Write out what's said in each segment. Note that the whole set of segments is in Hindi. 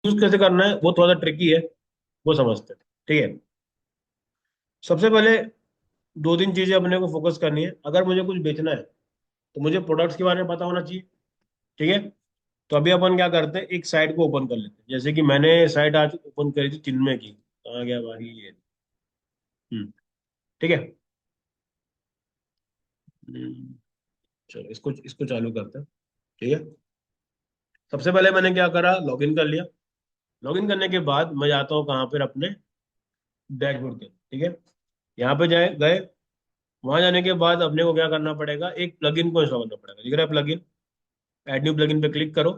यूज कैसे करना है वो थोड़ा सा ट्रिकी है, वो समझते हैं। ठीक है। सबसे पहले दो तीन चीजें अपने को फोकस करनी है। अगर मुझे कुछ बेचना है तो मुझे प्रोडक्ट्स के बारे में पता होना चाहिए। ठीक है। तो अभी अपन क्या करते हैं, एक साइट को ओपन कर लेते हैं। जैसे कि मैंने साइट आज ओपन करी थी चिन्मय की। कहाँ गया भाई ये। ठीक है। हम्म, चलो इसको इसको चालू करते हैं। ठीक है। सबसे पहले मैंने क्या करा, लॉगिन कर लिया। लॉगिन करने के बाद मैं जाता हूँ कहाँ पर, अपने डैशबोर्ड के। ठीक है। यहाँ पे जाए गए। वहां जाने के बाद अपने को क्या करना पड़ेगा, एक प्लगइन को इंस्टॉल करना पड़ेगा। दिख रहा है प्लगइन, ऐड न्यू प्लगइन पे क्लिक करो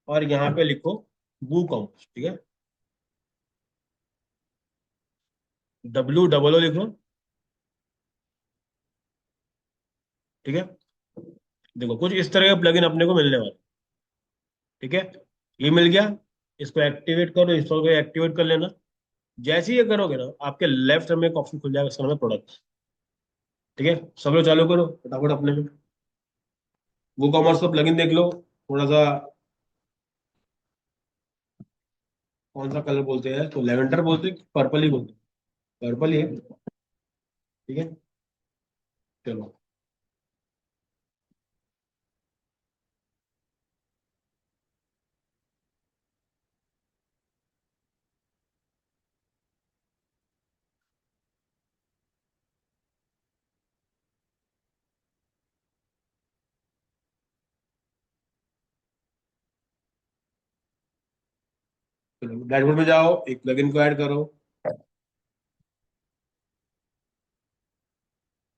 और यहाँ पे लिखो वूकॉमर्स। ठीक है। WOO लिखो। ठीक है। देखो कुछ इस तरह का प्लगइन अपने को मिलने वाला। ठीक है। ये मिल गया। इसको एक्टिवेट करो, इंस्टॉल कर एक्टिवेट कर लेना। जैसे ही ये करोगे ना, आपके लेफ्ट में एक ऑप्शन खुल जाएगा, इसका नाम है प्रोडक्ट। ठीक है। सब लोग चालू करो फटाफट अपने में। वो कॉमर्स का प्लगइन देख लो थोड़ा सा। कौन सा कलर बोलते हैं, तो लेवेंडर बोलते हैं, पर्पल ही बोलते हैं, पर्पल ही है। ठीक है। चलो। चलो डैशबोर्ड में जाओ, एक प्लगइन को ऐड करो।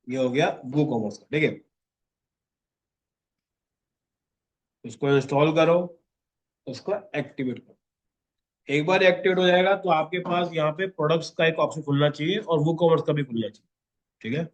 ये हो गया वो कॉमर्स का। ठीक है। उसको इंस्टॉल करो, उसको एक्टिवेट करो। एक बार एक्टिवेट हो जाएगा तो आपके पास यहाँ पे प्रोडक्ट्स का एक ऑप्शन खुलना चाहिए और वो कॉमर्स का भी खुलना चाहिए। ठीक है।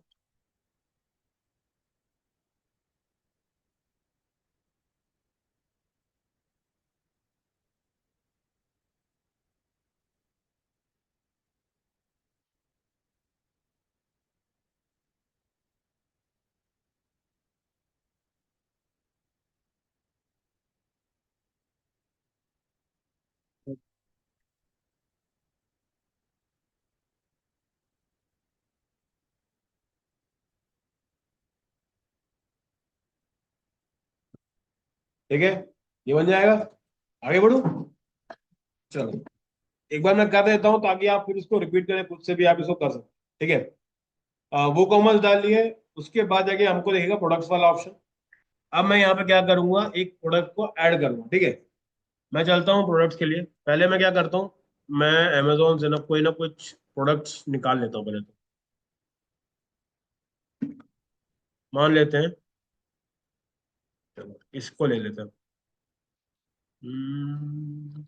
ठीक है। ये बन जाएगा। आगे बढ़ो। चलो एक बार मैं कर देता हूँ ताकि आप फिर इसको रिपीट करें खुद से भी, आप इसको कर सकते हैं। ठीक है। वो कॉमर्स डाल लिए। उसके बाद जाके हमको देखेगा प्रोडक्ट्स वाला ऑप्शन। अब मैं यहाँ पे क्या करूंगा, एक प्रोडक्ट को ऐड करूंगा। ठीक है। मैं चलता हूँ प्रोडक्ट्स के लिए। पहले मैं क्या करता हूँ, मैं अमेजोन से ना कुछ प्रोडक्ट्स निकाल लेता हूँ पहले तो। मान लेते हैं, चलो इसको ले लेते हैं। हम्म,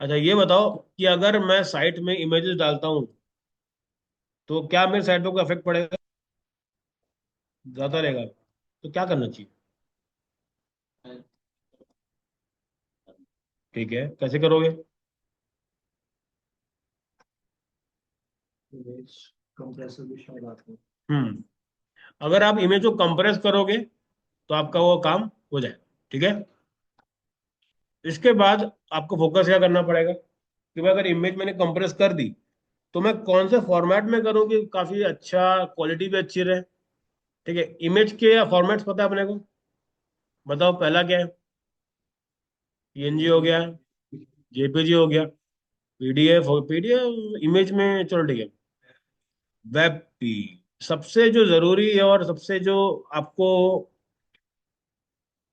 अच्छा ये बताओ कि अगर मैं साइट में इमेजेस डालता हूँ तो क्या मेरे साइट पे कोई अफेक्ट पड़ेगा, ज्यादा रहेगा, तो क्या करना चाहिए। ठीक है, कैसे करोगे। इमेज कंप्रेसर भी शायद आता है। अगर आप इमेज को कंप्रेस करोगे तो आपका वो काम हो जाएगा। ठीक है। इसके बाद आपको फोकस क्या करना पड़ेगा कि भाई अगर इमेज मैंने कंप्रेस कर दी तो मैं कौन से फॉर्मेट में करूँ कि काफी अच्छा, क्वालिटी भी अच्छी रहे। ठीक है। इमेज के फॉर्मेट्स पता है अपने को, बताओ पहला क्या है। PNG हो गया, JPG हो गया, PDF हो, PDF इमेज में, चलो ठीक है। वेब पी, सबसे जो जरूरी है और सबसे जो आपको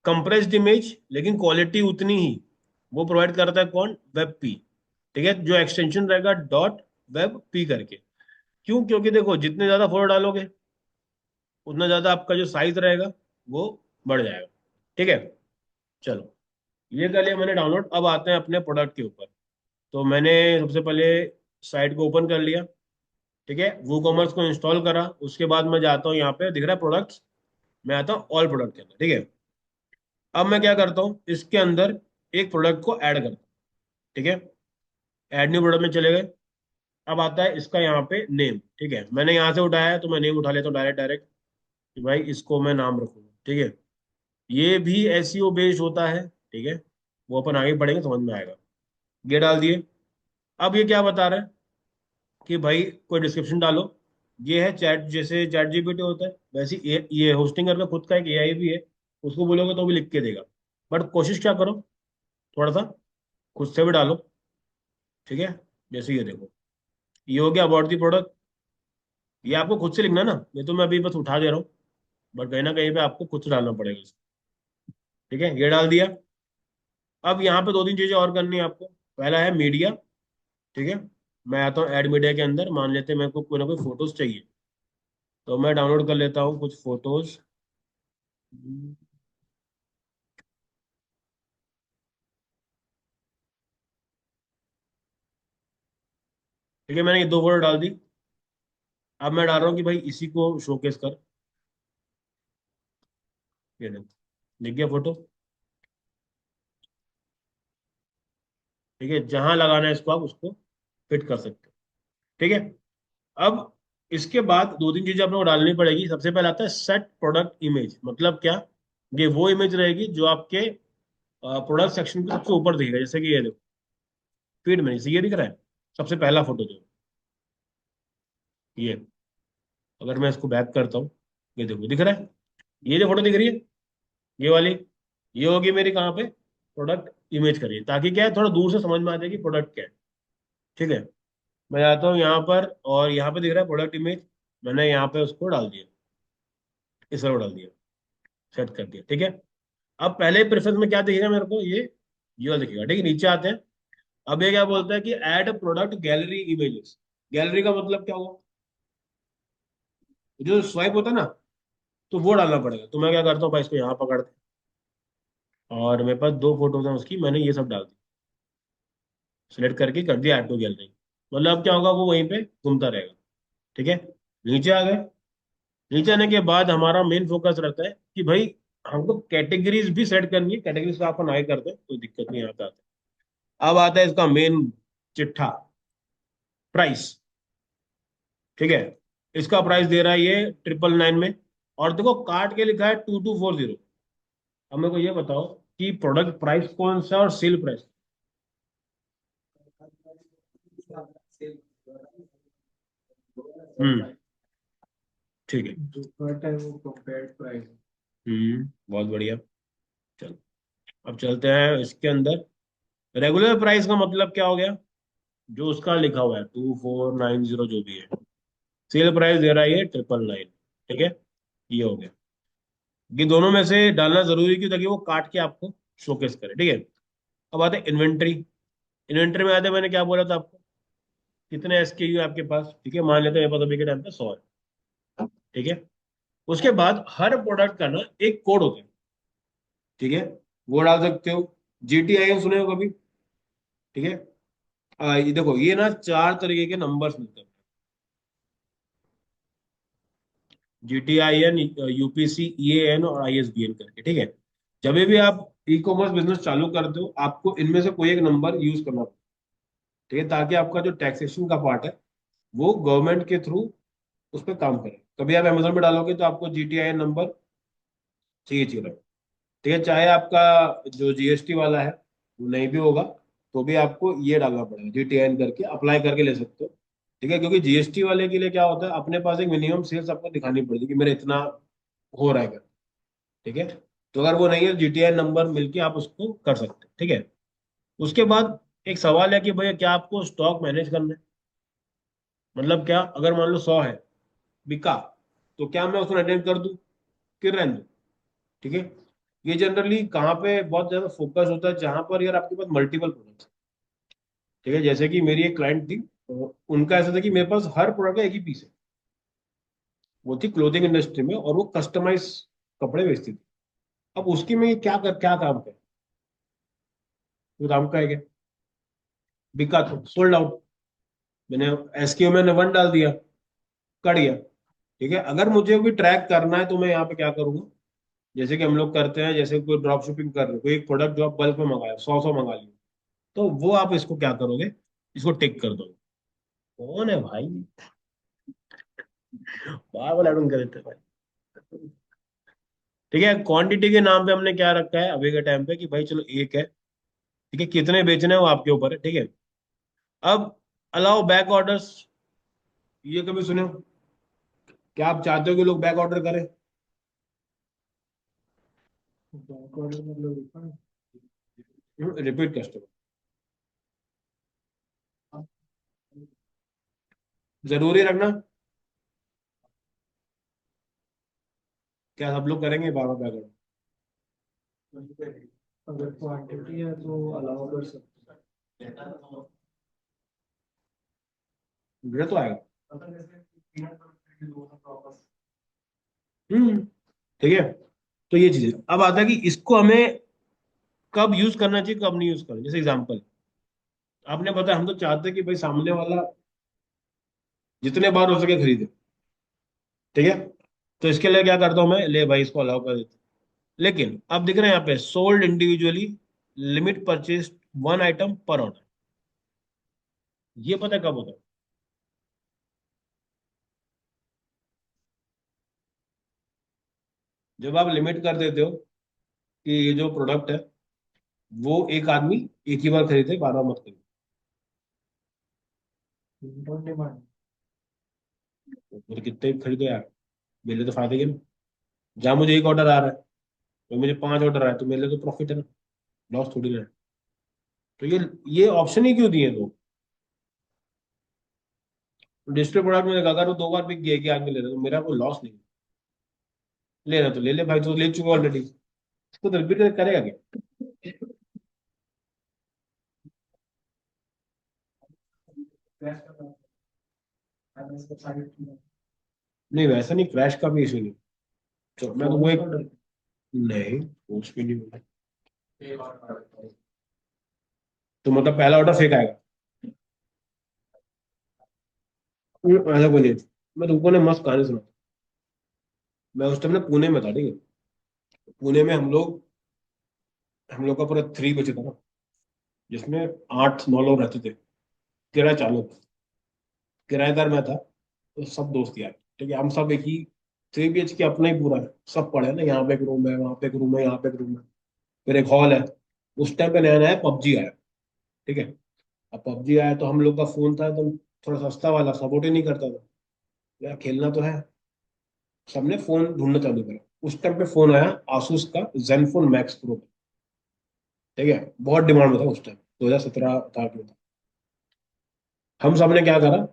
कंप्रेस्ड इमेज लेकिन क्वालिटी उतनी ही, वो प्रोवाइड करता है कौन, वेब पी। ठीक है। जो एक्सटेंशन रहेगा डॉट वेब पी करके। क्यों, क्योंकि देखो जितने ज्यादा फोटो डालोगे उतना ज्यादा आपका जो साइज रहेगा वो बढ़ जाएगा। ठीक है। चलो ये कर लिया मैंने डाउनलोड। अब आते हैं अपने प्रोडक्ट के ऊपर। तो मैंने सबसे पहले साइट को ओपन कर लिया। ठीक है। वो कॉमर्स को इंस्टॉल करा। उसके बाद मैं जाता हूँ, यहाँ पे दिख रहा है प्रोडक्ट्स, मैं आता हूँ ऑल प्रोडक्ट के अंदर। ठीक है। अब मैं क्या करता हूँ, इसके अंदर एक प्रोडक्ट को ऐड करता हूँ। ठीक है। ऐड न्यू प्रोडक्ट में चले गए। अब आता है इसका यहाँ पे नेम। ठीक है, मैंने यहाँ से उठाया है तो मैं नेम उठा लेता हूँ डायरेक्ट डायरेक्ट, कि भाई इसको मैं नाम रखूंगा। ठीक है, ये भी एसईओ बेस्ड होता है। ठीक है, वो अपन आगे पढ़ेंगे, समझ में आएगा। ये डाल दिए। अब ये क्या बता रहा है कि भाई कोई डिस्क्रिप्शन डालो। ये है चैट, जैसे चैट जीपीटी होता है वैसे ये होस्टिंगर का खुद का एक एआई भी है। उसको बोलोगे तो भी लिख के देगा। बट कोशिश क्या करो, थोड़ा सा खुद से भी डालो। ठीक है, जैसे ये देखो, ये हो गया अबाउट दी प्रोडक्ट। ये आपको खुद से लिखना है ना, ये तो मैं अभी बस उठा दे रहा हूँ, बट कहीं ना कहीं पे आपको खुद से डालना पड़ेगा इसको। ठीक है, ये डाल दिया। अब यहाँ पे दो तीन चीजें और करनी है आपको। पहला है मीडिया। ठीक है, मैं आता हूँ ऐड मीडिया के अंदर। मान लेते हैं मेरे को कोई ना कोई फोटोज चाहिए, तो मैं डाउनलोड कर लेता हूँ कुछ फोटोज। ठीक है, मैंने ये दो फोटो डाल दी। अब मैं डाल रहा हूँ कि भाई इसी को शोकेस कर। ये देखो, दिख गया फोटो। ठीक है, जहां लगाना है इसको आप उसको फिट कर सकते हो। ठीक है, अब इसके बाद दो तीन चीजें आपको डालनी पड़ेगी। सबसे पहले आता है सेट प्रोडक्ट इमेज। मतलब क्या, ये वो इमेज रहेगी जो आपके प्रोडक्ट सेक्शन के सबसे ऊपर दिखेगा। जैसे कि ये देखो, फीड में जैसे ये दिख रहा है, सबसे पहला फोटो जो ये, अगर मैं इसको बैक करता हूँ, ये देखो दिख रहा है। ये जो फोटो दिख रही है, ये वाली, ये होगी मेरी कहाँ पे, प्रोडक्ट इमेज करिए, ताकि क्या है थोड़ा दूर से समझ में आ जाए कि प्रोडक्ट क्या है। ठीक है, मैं आता हूँ यहाँ पर, और यहाँ पे दिख रहा है प्रोडक्ट इमेज। मैंने यहाँ पे उसको डाल दिया, इस तरह डाल दिया, सेट कर दिया। ठीक है, अब पहले प्रेफरेंस में क्या दिखेगा मेरे को, ये वाला दिखेगा। ठीक है, नीचे आते हैं। अब ये क्या बोलता है कि add product gallery images. Gallery का मतलब क्या हुआ, जो स्वाइप होता है ना, तो वो डालना पड़ेगा। तो मैं क्या करता हूँ भाई, इसको यहाँ पकड़ते हैं, और मेरे पास दो फोटोज हैं उसकी, मैंने ये सब डाल दी, सिलेक्ट करके कर दिया ऐड टू गैलरी। मतलब अब क्या होगा, वो वहीं पे घूमता रहेगा। ठीक है, नीचे आ गए। नीचे आने के बाद हमारा मेन फोकस रहता है कि भाई हमको कैटेगरीज भी सेट करनी है। कैटेगरीज का अपन आगे करते हैं, कोई दिक्कत नहीं आता। अब आता है इसका मेन चिट्ठा, प्राइस। ठीक है, इसका प्राइस दे रहा है ये 999 में। और देखो काट के लिखा है 2240। अब मेरे को ये बताओ कि प्रोडक्ट प्राइस कौन सा है और सेल प्राइस। हम्म, ठीक है। जो कट है वो कंपेयर्ड प्राइस। बहुत बढ़िया। चलो, अब चलते हैं इसके अंदर। रेगुलर प्राइस का मतलब क्या हो गया, जो उसका लिखा हुआ है 2490 जो भी है। सेल प्राइस दे रहा है ये 999। ठीक है, ये हो गया। ये दोनों में से डालना जरूरी क्यों, ताकि वो काट के आपको शोकेस करे। ठीक है, अब आते हैं इन्वेंट्री। इन्वेंट्री में आते हैं, मैंने क्या बोला था आपको, कितने एसकेयू है आपके पास। ठीक है, मान लेते हैं मेरे पास अभी के टाइम पे 100 है। ठीक है, उसके बाद हर प्रोडक्ट का ना एक कोड होता है। ठीक है, वो डाल सकते हो। जीटीआईएन सुने हो कभी। ठीक है, ये देखो, ये ना चार तरीके के नंबर्स मिलते हैं। जीटीआईएन, यूपीसी, ईएएन और आईएसबीएन करके। ठीक है, जब भी आप ई कॉमर्स बिजनेस चालू करते हो, आपको इनमें से कोई एक नंबर यूज करना पड़ता है। ठीक है, ताकि आपका जो टैक्सेशन का पार्ट है वो गवर्नमेंट के थ्रू उस पर काम करे। कभी आप अमेजोन पे डालोगे तो आपको जीटीआईएन नंबर चाहिए चाहिए। ठीक है, चाहे आपका जो जीएसटी वाला है वो नहीं भी होगा, तो भी आपको ये डालना पड़ेगा, जीटीआईएन करके अप्लाई करके ले सकते हो। ठीक है, क्योंकि जीएसटी वाले के लिए क्या होता है, अपने पास एक मिनिमम सेल्स आपको दिखानी पड़ेगी कि मेरा इतना हो रहा है। ठीक है, तो अगर वो नहीं है, जीटीआई नंबर मिलके आप उसको कर सकते हैं। ठीक है, उसके बाद एक सवाल है कि भैया क्या आपको स्टॉक मैनेज करना है। मतलब क्या, अगर मान लो 100 है, बिका, तो क्या मैं उसको अटेंड कर दूं कि रहने दूं। ठीक है, ये जनरली कहाँ पे बहुत ज्यादा फोकस होता है, जहां पर यार आपके पास मल्टीपल प्रोडक्ट्स। ठीक है, जैसे कि मेरी एक क्लाइंट थी, तो उनका ऐसा था कि मेरे पास हर प्रोडक्ट का एक ही पीस है। वो थी क्लोथिंग इंडस्ट्री में, और वो कस्टमाइज कपड़े बेचती थी। अब उसकी में क्या काम है, वो काम का है क्या, बिका तो सोल्ड आउट। मैंने एसक्यू मैंने 1 डाल दिया, कट गया। ठीक है, अगर मुझे भी ट्रैक करना है तो मैं यहाँ पे क्या करूंगा, जैसे कि हम लोग करते हैं, जैसे कोई ड्रॉप शिपिंग कर रहे हो, कोई एक प्रोडक्ट जो आप बल्क में मंगाया, 100 मंगा लिया, तो वो आप इसको क्या करोगे, इसको टिक कर दोगे। कौन है भाई? बार बार ऐड ऑन कर देते हैं भाई। ठीक है, क्वांटिटी के नाम पे हमने क्या रखा है अभी के टाइम पे कि भाई चलो एक है। ठीक है, कितने बेचने हैं वो आपके ऊपर है। ठीक है, अब अलाउ बैक ऑर्डर्स, ये कभी सुने हो? क्या आप चाहते हो कि लोग बैक ऑर्डर करें? बैक ऑर्डर मतलब रिपीट कस्टमर जरूरी रखना। क्या सब लोग करेंगे बार बार बैक ऑर्डर? अगर क्वांटिटी है तो अलाउ कर सकते ये तो आएगा। हैं। हम्म। ठीक है, तो ये चीज है। अब आता है कि इसको हमें कब यूज करना चाहिए कब नहीं यूज करना। जैसे एग्जांपल आपने बताया, हम तो चाहते हैं कि भाई सामने वाला जितने बार हो सके खरीदे। ठीक है, तो इसके लिए क्या करता हूं मैं, ले भाई इसको अलाउ कर देता हूं। लेकिन अब दिख रहा है यहाँ पे sold individually, limit purchase one item पर ऑर्डर। ये पता है कब होता है? जब आप लिमिट कर देते हो कि ये जो प्रोडक्ट है वो एक आदमी एक ही बार खरीदे, बार बार मत खरीदे। On demand. तो फिर कितने खरीदो यार, मेरे लिए तो फायदे के ना। जहां मुझे एक ऑर्डर आ रहा है, तो मुझे 5 ऑर्डर आए तो मेरे लिए तो प्रॉफिट है ना, लॉस थोड़ी ना है। तो ये ऑप्शन ही क्यों दिए लोग? डिजिटल प्रोडक्ट में अगर वो 2 बार बिक गया कि आदमी ले रहा है, तो मेरा कोई लॉस नहीं है। ले रहा तो ले ले भाई, तो ले चुका ऑलरेडी, इसको तो रिपीट करेगा क्या? नहीं वैसा नहीं, क्रैश का भी इशू नहीं। तो मैं तो वो एक, नहीं कुछ भी नहीं होगा। तो मतलब पहला ऑर्डर फेक आएगा? ऐसा कोई नहीं। मैं तुमको ने मस्त कहानी सुना। मैं उस टाइम ना पुणे में था। ठीक है, पुणे में हम लोग का पूरा 3 बजे था ना, जिसमें 8-9 लोग रहते थे। किराया चालू था, किराएदार मैं था, तो सब दोस्त यार। ठीक है, हम सब एक ही 3 BHK के अपना ही पूरा है, सब पड़े हैं ना, यहाँ पे एक रूम है, वहाँ पे एक रूम है, यहाँ पे एक रूम है, फिर एक हॉल है। उस टाइम पे नया नया पबजी आया। ठीक है, अब पबजी आया तो हम लोग का फोन था एकदम थोड़ा सस्ता वाला, सपोर्ट ही नहीं करता था। यार खेलना तो है, सबने फोन ढूंढना चालू करा। उस टाइम पे फोन आया आसूस का जेनफोन मैक्स प्रो। ठीक है, बहुत डिमांड में था उस टाइम, 2017 18 में था। हम सबने क्या करा,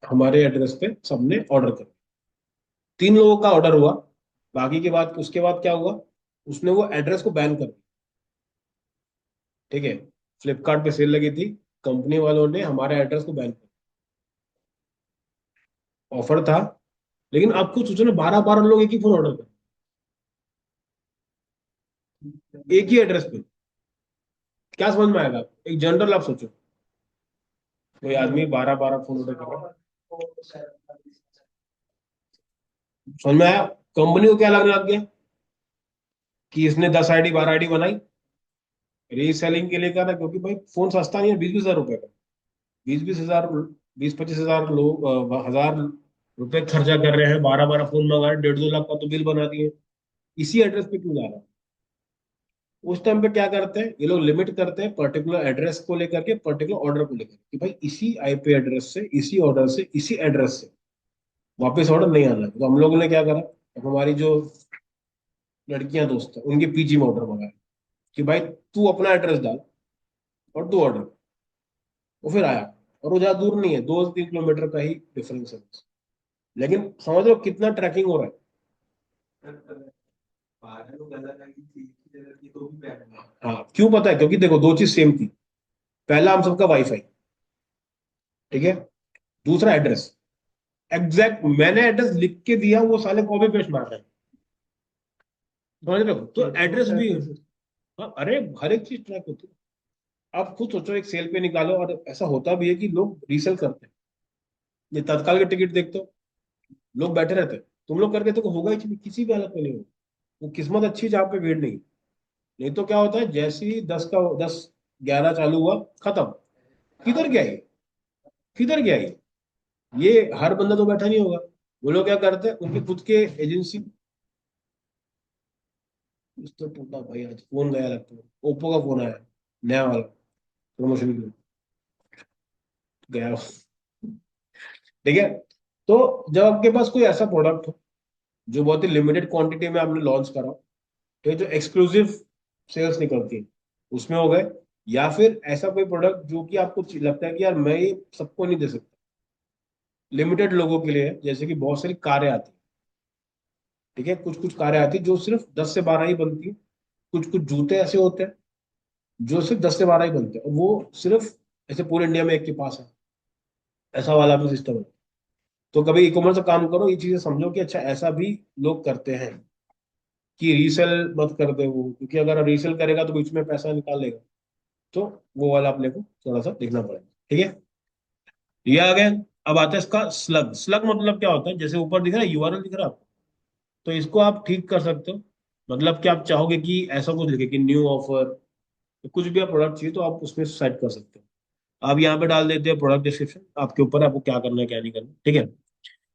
हमारे एड्रेस पे सबने ऑर्डर कर, 3 लोगों का ऑर्डर हुआ। बाकी के बाद उसके बाद क्या हुआ, उसने वो एड्रेस को बैन कर दिया। ठीक है, फ्लिपकार्ट पे सेल लगी थी, कंपनी वालों ने हमारे एड्रेस को बैन कर दिया। ऑफर था, लेकिन आप खुद सोचो ना, 12-12 लोग एक ही फोन ऑर्डर कर, एक ही एड्रेस पे। क्या समझ में आएगा आपको? एक जनरल आप सोचो, कोई आदमी 12-12 फोन ऑर्डर कर रहा है। समझ में आया? कंपनी को क्या लगने लग गया कि इसने 10 आईडी 12 आईडी बनाई, रीसेलिंग के लिए करा, क्योंकि भाई फोन सस्ता नहीं है, 20-20 हजार रुपए का। 20-20 हजार, 20-25 हजार लोग, 1000 रुपए खर्चा कर रहे हैं, 12-12 फोन मंगा रहे हैं, 1.5-2 लाख का तो बिल बना दिए। इसी एड्रेस पे क्यों जा रहा है? उस टाइम पे क्या करते हैं ये लोग, लिमिट करते हैं पर्टिकुलर एड्रेस को लेकर के, पर्टिकुलर ऑर्डर को लेकर कि भाई इसी आईपी एड्रेस से, इसी ऑर्डर से, इसी एड्रेस से वापस ऑर्डर नहीं आना है। तो हम लोगों ने क्या करा, अब हमारी जो लड़कियां दोस्त है उनके पीजी में ऑर्डर मंगाया कि भाई तू अपना एड्रेस डाल और तू ऑर्डर। वो फिर आया, और वो ज्यादा दूर नहीं है, 2-3 किलोमीटर का ही डिफरेंस है बस। लेकिन समझ लो कितना ट्रैकिंग हो रहा है। हाँ क्यों पता है? क्योंकि देखो 2 चीज सेम थी। पहला हम सबका वाईफाई, ठीक है, दूसरा एड्रेस। एग्जैक्ट मैंने एड्रेस लिख के दिया, वो साले कॉपी पेस्ट मार रहे हैं। समझ रहे हो? तो एड्रेस भी, हाँ, अरे हर एक चीज ट्रैक होती है। आप खुद सोचो, एक सेल पे निकालो, और ऐसा होता भी है कि लोग रीसेल करते हैं। ये तत्काल के टिकट देखते हो, लोग बैठे रहते हैं। तुम लोग करके तो होगा ही, किसी भी हालत में नहीं होगा। वो किस्मत अच्छी है जहाँ पे भीड़ नहीं। नहीं तो क्या होता है, जैसे ही 10 का 10 11 चालू हुआ, खत्म। किधर गया ये, किधर गया ये? ये हर बंदा तो बैठा नहीं होगा। वो लोग क्या करते हैं, उनकी खुद के एजेंसी। इस तो टूटा भाई, आज फोन गया लगता है, ओप्पो का फोन आया नया वाला, प्रमोशन के लिए गया। ठीक है। तो जब आपके पास कोई ऐसा प्रोडक्ट हो जो बहुत ही लिमिटेड क्वांटिटी में आपने लॉन्च करा, तो ये जो एक्सक्लूसिव सेल्स निकलती है उसमें हो गए, या फिर ऐसा कोई प्रोडक्ट जो कि आपको लगता है कि यार मैं ये सबको नहीं दे सकता, लिमिटेड लोगों के लिए है, जैसे कि बहुत सारी कारें आती हैं। ठीक है, कुछ कुछ कारें आती हैं जो सिर्फ 10 से 12 ही बनती हैं। कुछ कुछ जूते ऐसे होते हैं जो सिर्फ 10 से 12 ही बनते हैं, और वो सिर्फ ऐसे पूरे इंडिया में एक के पास है। ऐसा वाला भी सिस्टम है। तो कभी ई कॉमर्स का काम करो, ये चीजें समझो कि अच्छा ऐसा भी लोग करते हैं, कि रीसेल मत कर दे वो, क्योंकि अगर रीसेल करेगा तो बीच में पैसा निकाल लेगा। तो वो वाला अपने को थोड़ा सा देखना पड़ेगा। ठीक है, ये आ गया। अब आता है इसका स्लग। स्लग मतलब क्या होता है, जैसे ऊपर दिख रहा है यूआरएल दिख रहा है आपको, तो इसको आप ठीक कर सकते हो। मतलब कि आप चाहोगे कि ऐसा कुछ लिखे कि न्यू ऑफर, कुछ भी आप प्रोडक्ट चाहिए तो आप उसमें सेट कर सकते हो। आप यहाँ पे डाल देते हैं प्रोडक्ट डिस्क्रिप्शन, आपके ऊपर है आपको क्या करना है क्या नहीं करना। ठीक है,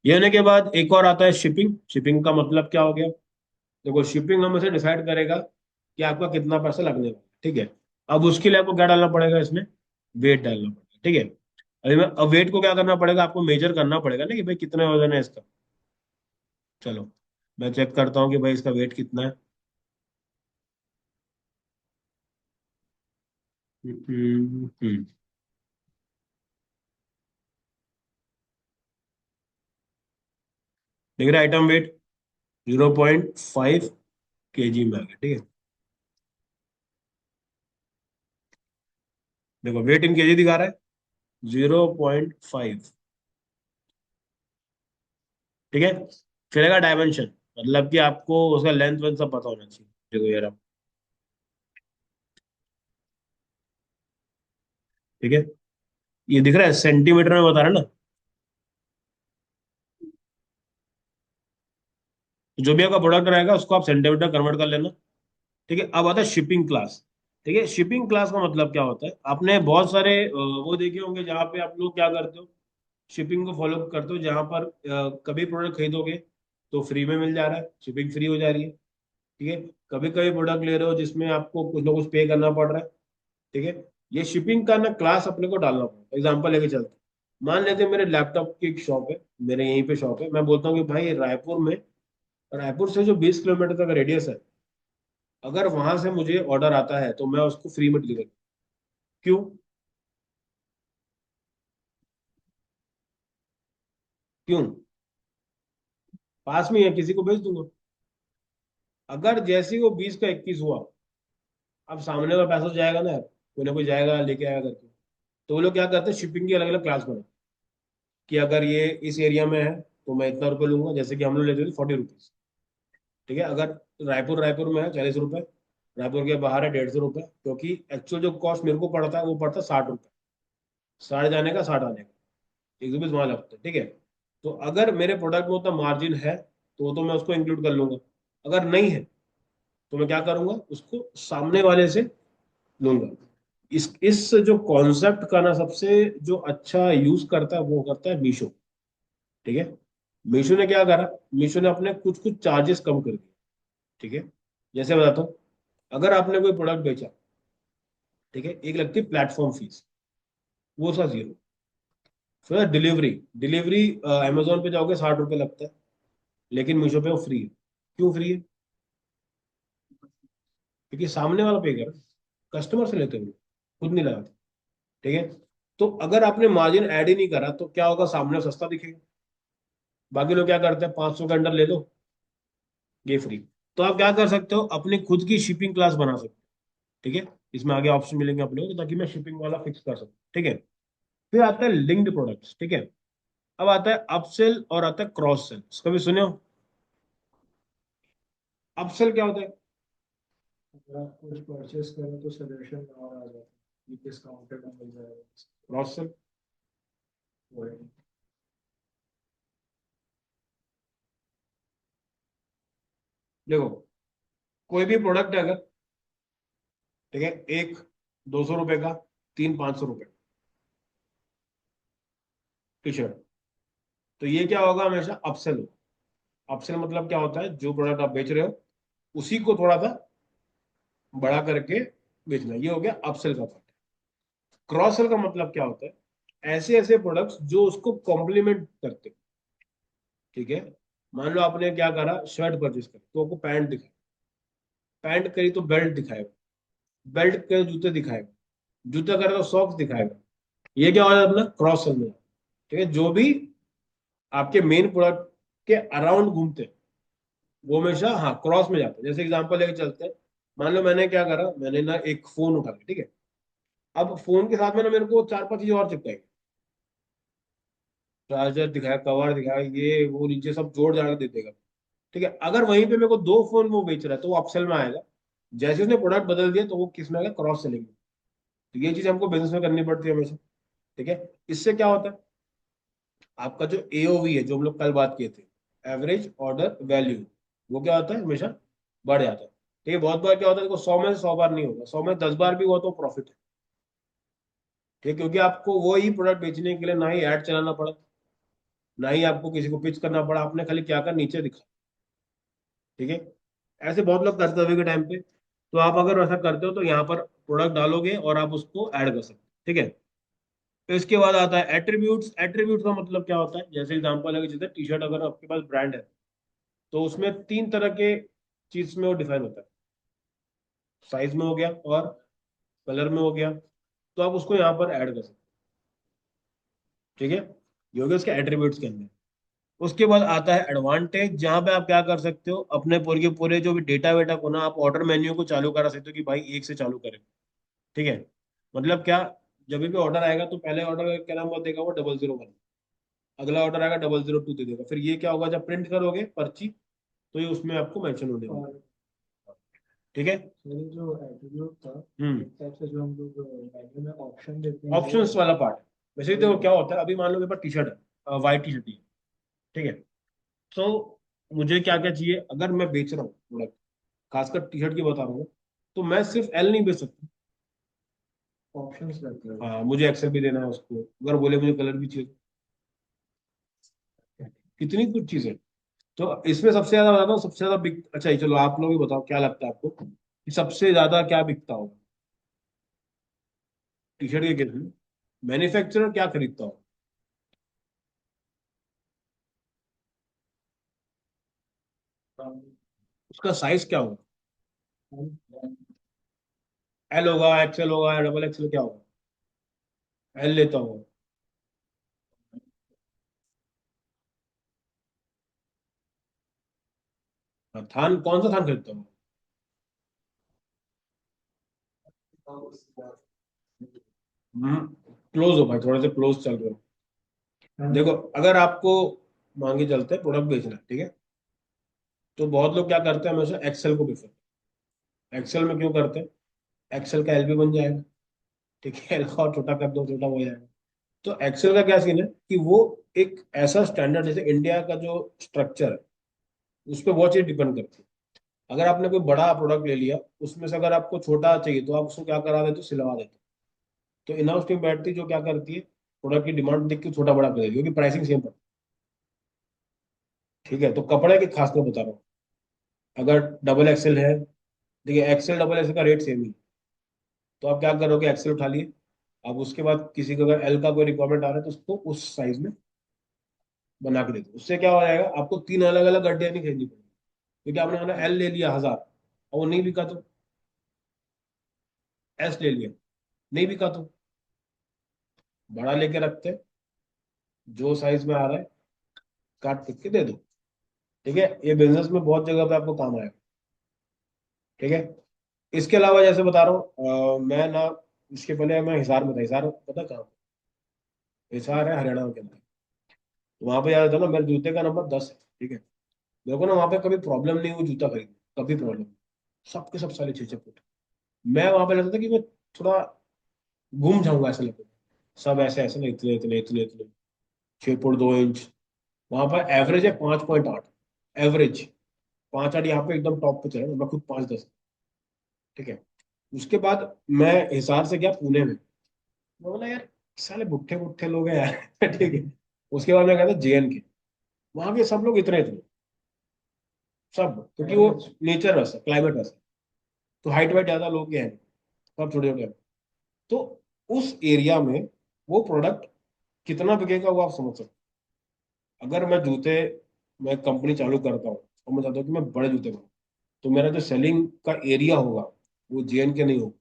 ये होने के बाद एक और आता है शिपिंग। शिपिंग का मतलब क्या हो गया, देखो शिपिंग हम इसे डिसाइड करेगा कि आपका कितना पैसा लगने वाला है। ठीक है, अब उसके लिए आपको क्या डालना पड़ेगा इसमें, वेट डालना पड़ेगा। ठीक है, अभी मैं अब वेट को क्या करना पड़ेगा, आपको मेजर करना पड़ेगा ना कि भाई कितने वजन है इसका। चलो मैं चेक करता हूँ कि भाई इसका वेट कितना है। देख रहे आइटम वेट 0.5 kg में आ गया। ठीक है, देखो वेट इन केजी दिखा रहा है 0.5। ठीक है, फिर आएगा डायमेंशन, मतलब कि आपको उसका लेंथ वेंथ सब पता होना चाहिए। देखो यार, ठीक है, ये दिख रहा है सेंटीमीटर में बता रहा है ना। तो जो भी आपका प्रोडक्ट रहेगा उसको आप सेंटीमीटर कन्वर्ट कर लेना। ठीक है, अब आता है शिपिंग क्लास। ठीक है, शिपिंग क्लास का मतलब क्या होता है, आपने बहुत सारे वो देखे होंगे जहाँ पे आप लोग क्या करते हो, शिपिंग को फॉलो करते हो, जहाँ पर कभी प्रोडक्ट खरीदोगे तो फ्री में मिल जा रहा है, शिपिंग फ्री हो जा रही है। ठीक है, कभी कभी प्रोडक्ट ले रहे हो जिसमें आपको कुछ ना कुछ पे करना पड़ रहा है। ठीक है, ये शिपिंग का ना क्लास अपने को डालना पड़ेगा। एग्जाम्पल लेके चलते हैं, मान लेते हैं मेरे लैपटॉप की एक शॉप है, मेरे यहीं पे शॉप है, मैं बोलता हूँ कि भाई रायपुर से जो 20 किलोमीटर तक रेडियस है, अगर वहां से मुझे ऑर्डर आता है तो मैं उसको फ्री में डिलीवर। क्यों? क्यों? पास में ही है, किसी को भेज दूंगा। अगर जैसे ही वो 20 का 21 हुआ, अब सामने का पैसा तो जाएगा ना यार, कोई ना कोई जाएगा लेके आया करके। तो वो लोग क्या करते हैं, शिपिंग की अलग अलग क्लास बना, कि अगर ये इस एरिया में है तो मैं इतना रुपये लूंगा, जैसे कि हम लोग लेते थे 40 रुपीज। ठीक है, अगर रायपुर रायपुर में है 40 रुपये, रायपुर के बाहर है 150 रुपये, क्योंकि एक्चुअल जो कॉस्ट मेरे को पड़ता है वो पड़ता है 60 रुपये, 60 जाने का 60 आने का, 1 रुपये वहां लगता है। ठीक है, तो अगर मेरे प्रोडक्ट में उतना मार्जिन है तो मैं उसको इंक्लूड कर लूंगा। अगर नहीं है तो मैं क्या करूंगा, उसको सामने वाले से लूंगा। इस जो कॉन्सेप्ट का ना सबसे जो अच्छा यूज करता है वो करता है मीशो। ठीक है, मीशो ने क्या करा, मीशो ने अपने कुछ कुछ चार्जेस कम कर दिए। ठीक है, जैसे बताता हूँ, अगर आपने कोई प्रोडक्ट बेचा, ठीक है, एक लगती है प्लेटफॉर्म फीस, वो उसका 0। फिर डिलीवरी, डिलीवरी अमेजोन पे जाओगे 60 रुपये लगता है, लेकिन मीशो पे वो फ्री है। क्यों फ्री है? क्योंकि सामने वाला पे कर, कस्टमर से लेते हुए खुद नहीं लगाते। ठीक है, तो अगर आपने मार्जिन ऐड ही नहीं करा तो क्या होगा, सामने सस्ता दिखेगा। बाकी लोग क्या करते हैं, 500 के अंडर ले लो, ये फ्री। तो आप क्या कर सकते हो, अपनी खुद की शिपिंग क्लास बना सकते हो। ठीक है, इसमें आगे ऑप्शन मिलेंगे अपने को, ताकि मैं शिपिंग वाला फिक्स कर सकूं। ठीक है, फिर आता है लिंक्ड प्रोडक्ट्स। ठीक है, अब आता है अपसेल और आता है क्रॉस सेल। कभी सुने हो? अपसेल क्या होता है? अगर आप कुछ परचेस करें तो सजेशन और आ जाता है कि किस काउंटर में मिल जाएगा। क्रॉस सेल, वही। देखो कोई भी प्रोडक्ट है अगर, ठीक है, एक 200 रुपए का, तीन 500 रुपए टी शर्ट, तो ये क्या होगा, हमेशा अपसेल होगा। अपसेल मतलब क्या होता है, जो प्रोडक्ट आप बेच रहे हो उसी को थोड़ा सा बड़ा करके बेचना, ये हो गया अपसेल का पार्ट। क्रॉस सेल का मतलब क्या होता है, ऐसे ऐसे प्रोडक्ट्स जो उसको कॉम्प्लीमेंट करते हैं। ठीक है, मान लो आपने क्या करा, शर्ट परचेस करी तो आपको पैंट दिखाई, पैंट करी तो बेल्ट दिखाएगा, बेल्ट करे तो जूते दिखाएगा, जूता करे तो सॉक्स दिखाएगा। ये क्या हो जाता है अपना क्रॉस सेल में। ठीक है, जो भी आपके मेन प्रोडक्ट के अराउंड घूमते हैं वो हमेशा हाँ क्रॉस में जाते हैं। जैसे एग्जांपल लेके चलते हैं, मान लो मैंने क्या करा, मैंने ना एक फोन उठा लिया, ठीक है। अब फोन के साथ में ना मेरे को चार पांच चीजें और चिपकाई, चार्जर दिखाया, कवर दिखाया, ये वो नीचे सब जोड़ जाड़ के दे देगा। ठीक है, अगर वहीं पे मेरे को दो फोन वो बेच रहा है तो वो अपसेल में आएगा। जैसे उसने प्रोडक्ट बदल दिया तो वो किस में आएगा, क्रॉस सेलिंग में। तो ये चीज हमको बिजनेस में करनी पड़ती है हमेशा। ठीक है, इससे क्या होता है, आपका जो एओवी है, जो हम लोग कल बात किए थे, एवरेज ऑर्डर वैल्यू, वो क्या होता है, हमेशा बढ़ जाता है। ठीक है, बहुत बार क्या होता है, देखो 100 में से 100 बार नहीं होगा, 100 में 10 बार भी हुआ तो प्रॉफिट है। ठीक है, क्योंकि आपको वो ही प्रोडक्ट बेचने के लिए ना ही ऐड चलाना पड़ा, ना ही आपको किसी को पिच करना पड़ा, आपने खाली क्या कर नीचे दिखा। ठीक है, ऐसे बहुत लोग करते हैं अभी के टाइम पे। तो आप अगर ऐसा करते हो तो यहाँ पर प्रोडक्ट डालोगे और आप उसको ऐड कर सकते हो। ठीक है, तो इसके बाद आता है एट्रीब्यूट्स। एट्रीब्यूट का मतलब क्या होता है, जैसे एग्जांपल है कि जैसे टी शर्ट अगर आपके पास ब्रांड है तो उसमें तीन तरह के चीज में वो डिफाइन होता है, साइज में हो गया और कलर में हो गया। तो आप उसको यहाँ पर ऐड कर सकते हो। ठीक है, ये हो गया उसके एट्रीब्यूट्स के अंदर। उसके बाद आता है एडवांटेज, जहां पे आप क्या कर सकते हो, अपने पूरे के पूरे जो भी डेटा वेटा को ना आप ऑर्डर मेन्यू को चालू करा सकते हो कि भाई एक से चालू करें। ठीक है, मतलब क्या, जब भी ऑर्डर आएगा तो पहले ऑर्डर क्या नाम देगा वो 001, अगला ऑर्डर आएगा 002 दे देगा। फिर ये क्या होगा, जब प्रिंट करोगे पर्ची तो ये उसमें आपको मेंशन होने वाला है। और ठीक है। ये जो एट्रीब्यूट था, हम्म, एक टाइप से जो हम लोग मेन्यू में ऑप्शन देते हैं वो ऑप्शंस वाला पार्ट। वैसे ही देखो क्या होता है, अभी मान लो मेरे पास टी शर्ट है, वाइट टी शर्ट है। ठीक है, तो मुझे क्या क्या चाहिए, अगर मैं बेच रहा हूँ प्रोडक्ट, खासकर टी शर्ट की बता रहा हूँ, तो मैं सिर्फ एल नहीं बेच सकता। ऑप्शंस रहते हैं। हाँ, मुझे एक्सेल भी देना है उसको, अगर बोले मुझे कलर भी चाहिए, कितनी कुछ चीजें। तो इसमें सबसे ज्यादा बताता हूँ, सबसे ज्यादा बिक, अच्छा ये चलो आप लोग भी बताओ क्या लगता है आपको कि सबसे ज्यादा क्या बिकता होगा टी शर्ट के केस में, मैन्युफैक्चरर क्या खरीदता होगा, उसका साइज क्या होगा, एल होगा, एक्सएल होगा या डबल एक्सएल, क्या होगा, एल लेता होगा। हाँ, थान कौन सा थान खरीदता होगा। क्लोज हो भाई, थोड़े से क्लोज चल रहे हो। देखो, अगर आपको मान के चलते हैं प्रोडक्ट बेचना है, ठीक है, तो बहुत लोग क्या करते हैं, हमेशा एक्सेल को प्रेफर, एक्सेल में क्यों करते हैं, एक्सेल का एल भी बन जाएगा। ठीक है, एल का और छोटा कर दो, छोटा हो जाएगा। तो एक्सेल का क्या सीन है कि वो एक ऐसा स्टैंडर्ड, जैसे इंडिया का जो स्ट्रक्चर है उस पर बहुत चीज डिपेंड करती है। अगर आपने कोई बड़ा प्रोडक्ट ले लिया, उसमें से अगर आपको छोटा चाहिए तो आप उसको क्या करा देते हो, सिलवा देते हो। तो इन हाउस टीम बैठती है जो क्या करती है, प्रोडक्ट की डिमांड देख के छोटा बड़ा कर देती है, क्योंकि प्राइसिंग सेम पड़ती है। ठीक है, तो कपड़े की खास कर बता रहा हूँ, अगर डबल एक्सेल है, देखिए एक्सेल डबल एक्सेल का रेट सेम ही है, तो आप क्या करोगे, एक्सेल उठा लिए। अब उसके बाद किसी को अगर एल का कोई रिक्वायरमेंट आ रहा है तो उसको उस साइज में बना के दे दो। उससे क्या हो जाएगा, आपको तीन अलग अलग गड्ढे नहीं खरीदनी पड़ेगी, क्योंकि आपने मैंने एल ले लिया 1000 और वो नहीं बिका तो, एस ले लिया नहीं बिका तो, बड़ा लेके रखते हैं, जो साइज में आ रहा है काट पीट के दे दो। ठीक है, ये बिजनेस में बहुत जगह पे आपको काम आएगा। ठीक है, इसके अलावा जैसे बता रहा हूँ, मैं ना, इसके पहले मैं हिसार में था, हिसार पता कहाँ, हिसार है हरियाणा के अंदर। तो वहां पे याद था ना, मेरे जूते का नंबर 10 है। ठीक है, मेरे को ना वहां पे कभी प्रॉब्लम नहीं हुई जूता खरीदने, कभी प्रॉब्लम, सबके सब साले 6 6 फुट। मैं वहां पे लगता था कि मैं थोड़ा घूम जाऊंगा, ऐसा लगता था। सब ऐसे ऐसे नहीं, इतने इतने इतने इतने, 6 फुट 2 इंच। वहां पर एवरेज है 5.8, एवरेज 5.8, यहाँ पे एकदम टॉप पे चले, मैं खुद 5.10। ठीक है, उसके बाद मैं हिसार से गया पुणे में, मैं बोला यार साले बुट्ठे बुट्ठे लोग हैं यार। ठीक है, उसके बाद मैं गया था जेएन के। वहां के सब लोग इतने थे, सब, क्योंकि वो नेचर वैसा, क्लाइमेट वैसा, तो हाइट वाइट ज्यादा लोग के हैं नहीं, सब छोटे छोटे हैं। तो उस एरिया में वो प्रोडक्ट कितना बिकेगा वो आप समझ सकते हैं। अगर मैं कंपनी चालू करता हूँ और मैं चाहता हूँ कि मैं बड़े जूते बनाऊँ, तो मेरा जो सेलिंग का एरिया होगा वो जेएन के नहीं होगा।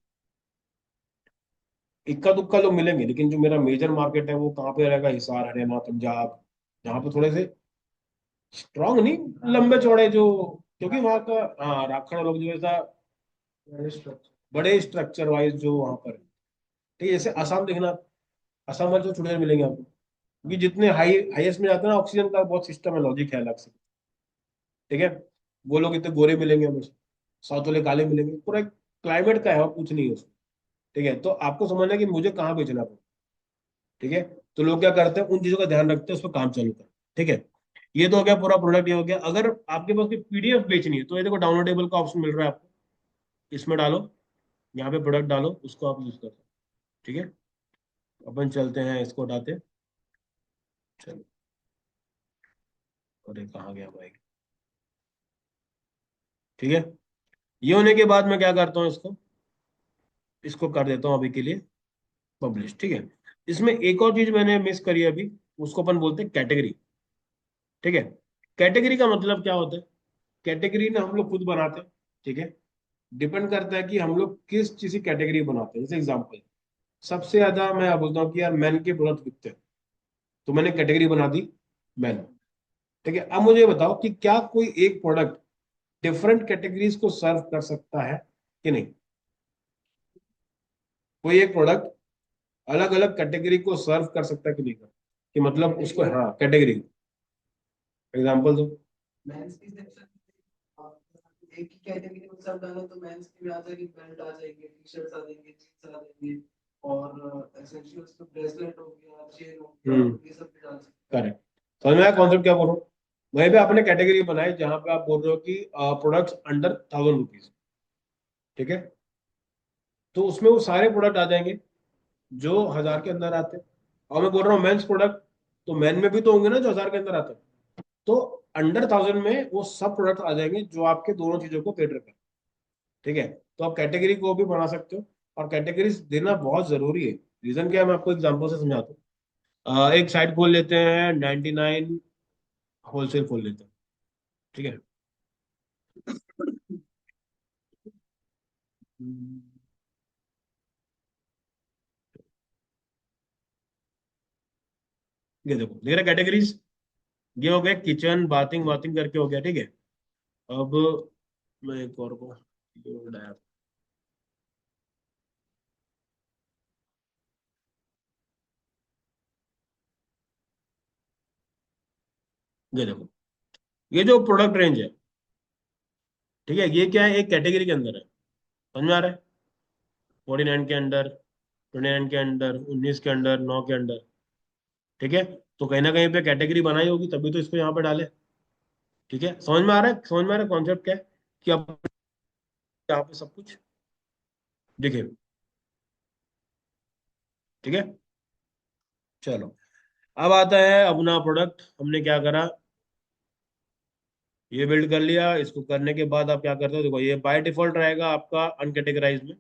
इक्का दुक्का लोग मिलेंगे, लेकिन जो मेरा मेजर मार्केट है वो कहाँ पे रहेगा, हिसार, हरियाणा, पंजाब, जहाँ पे थोड़े से स्ट्रांग नहीं, लंबे चौड़े जो, क्योंकि वहाँ का, हाँ, राखड़ लोग जो ऐसा बड़े स्ट्रक्चर वाइज जो वहाँ पर है। ठीक है, जैसे असम देखना, असम में जो छोटे मिलेंगे आपको, क्योंकि जितने हाईएस्ट में जाते हैं ना, ऑक्सीजन का बहुत सिस्टम है, लॉजिक है अलग से। ठीक है, वो लोग इतने गोरे मिलेंगे हमें, साउथ वाले काले मिलेंगे, पूरा क्लाइमेट का है और कुछ नहीं है उसमें। ठीक है, तो आपको समझना है कि मुझे कहाँ बेचना है। ठीक है, तो लोग क्या करते हैं, उन चीजों का ध्यान रखते हैं, उस पर काम चालू करें। ठीक है, ये तो हो गया पूरा प्रोडक्ट, ये हो गया। अगर आपके पास कोई पीडीएफ बेचनी है तो ये देखो डाउनलोडेबल का ऑप्शन मिल रहा है आपको, इसमें डालो, यहाँ पे प्रोडक्ट डालो, उसको आप यूज कर सकते हो। ठीक है, अपन चलते हैं, इसको उठाते हैं। चलो, अरे कहाँ गया भाई। ठीक है, ये होने के बाद मैं क्या करता हूँ, इसको इसको कर देता हूँ अभी के लिए पब्लिश। ठीक है, इसमें एक और चीज मैंने मिस करी है अभी, उसको अपन बोलते हैं कैटेगरी। ठीक है, कैटेगरी का मतलब क्या होता है, कैटेगरी ना हम लोग खुद बनाते हैं। ठीक है, डिपेंड करता है कि हम लोग किस चीज की कैटेगरी बनाते हैं। जैसे एग्जांपल, सबसे ज्यादा मैं बोलता हूँ कि यार मैन के प्रोडक्ट बिकते हैं, तो मैंने कैटेगरी बना दी मैन। ठीक है, अब मुझे ये बताओ कि क्या कोई एक प्रोडक्ट डिफरेंट कैटेगरीज को सर्व कर सकता है कि नहीं। कोई एक प्रोडक्ट अलग अलग कैटेगरी को सर्व कर सकता है कि नहीं कर, कि मतलब उसको, हाँ, कैटेगरी, एग्जांपल दो। मेंस की सेक्शन आप एक ही कैटेगरी में सब डालो तो मेंस की भी आ जाएगी, बेल्ट आ जाएंगे, टी शर्ट्स आ जाएंगे, जींस आ जाएंगे, और एसेंशियल्स तो ब्रेसलेट हो गया, चेन हो गया, ये सब भी डाल सकते करेक्ट, समझ में आया कॉन्सेप्ट क्या बोल रहा हूँ। वहीं पे आपने कैटेगरी बनाई जहां पे आप बोल रहे हो कि प्रोडक्ट्स अंडर 1000 रुपीज। ठीक है, तो उसमें वो सारे प्रोडक्ट आ जाएंगे जो 1000 के अंदर आते हैं। और मैं बोल रहा हूँ मेंस प्रोडक्ट, तो मेन में भी तो होंगे ना जो 1000 के अंदर आते हैं। तो अंडर 1000 में वो सब प्रोडक्ट आ जाएंगे जो आपके दोनों चीजों को कैटर करें। ठीक है, तो आप कैटेगरी को भी बना सकते हो, और कैटेगरीज देना बहुत जरूरी है। रीजन क्या है, मैं आपको एग्जांपल से समझाता हूँ। एक साइट खोल लेते हैं, 99 होलसेल खोल लेते हैं। ठीक है, ये देखो देख रहे कैटेगरीज, ये हो गया किचन बाथिंग वाथिंग करके हो गया। ठीक है, अब मैं एक और को ये डाया। ये देखो, ये जो प्रोडक्ट रेंज है, ठीक है, ये क्या है, एक कैटेगरी के अंदर है। समझ में आ रहा है, 49 के अंडर, 29 के अंडर, 19 के अंडर, 9 के अंडर। ठीक है, तो कहीं ना कहीं पे कैटेगरी बनाई होगी तभी तो इसको यहाँ पे डाले। ठीक है, समझ में आ रहा है, समझ में आ रहा है कॉन्सेप्ट क्या है, कि अब यहाँ पे सब कुछ दिखे। ठीक है, चलो, अब आता है अपना प्रोडक्ट। हमने क्या करा, ये बिल्ड कर लिया। इसको करने के बाद आप क्या करते हो, देखो ये बाय डिफॉल्ट रहेगा आपका अनकेटेगराइज में।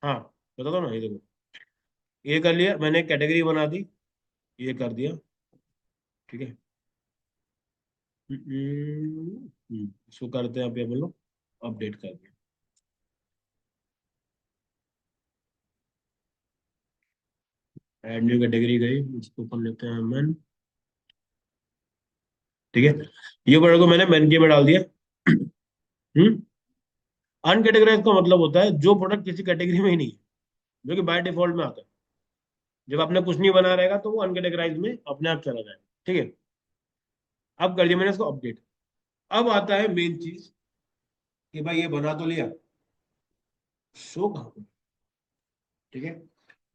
हाँ, बता दो ना, ये देखो, ये कर लिया मैंने, कैटेगरी बना दी, ये कर दिया। ठीक है, इसको करते हैं अभी हम लोग, अपडेट कर दिया। ऐड न्यू कैटेगरी गई, इसको कर लेते हैं मैन। ठीक है, ये प्रोडक्ट को मैंने मैन के में डाल दिया। हम्म, अनकेटेगराइज का मतलब होता है जो प्रोडक्ट किसी कैटेगरी में ही नहीं है, जो कि बाय डिफॉल्ट में आता है। जब आपने कुछ नहीं बना रहेगा तो वो अनकेटेगराइज में अपने आप चला जाएगा। ठीक है, अब कर दिया मैंने इसको अपडेट। अब आता है मेन चीज, कि भाई ये बना तो लिया, शो कहाँ पे। ठीक है,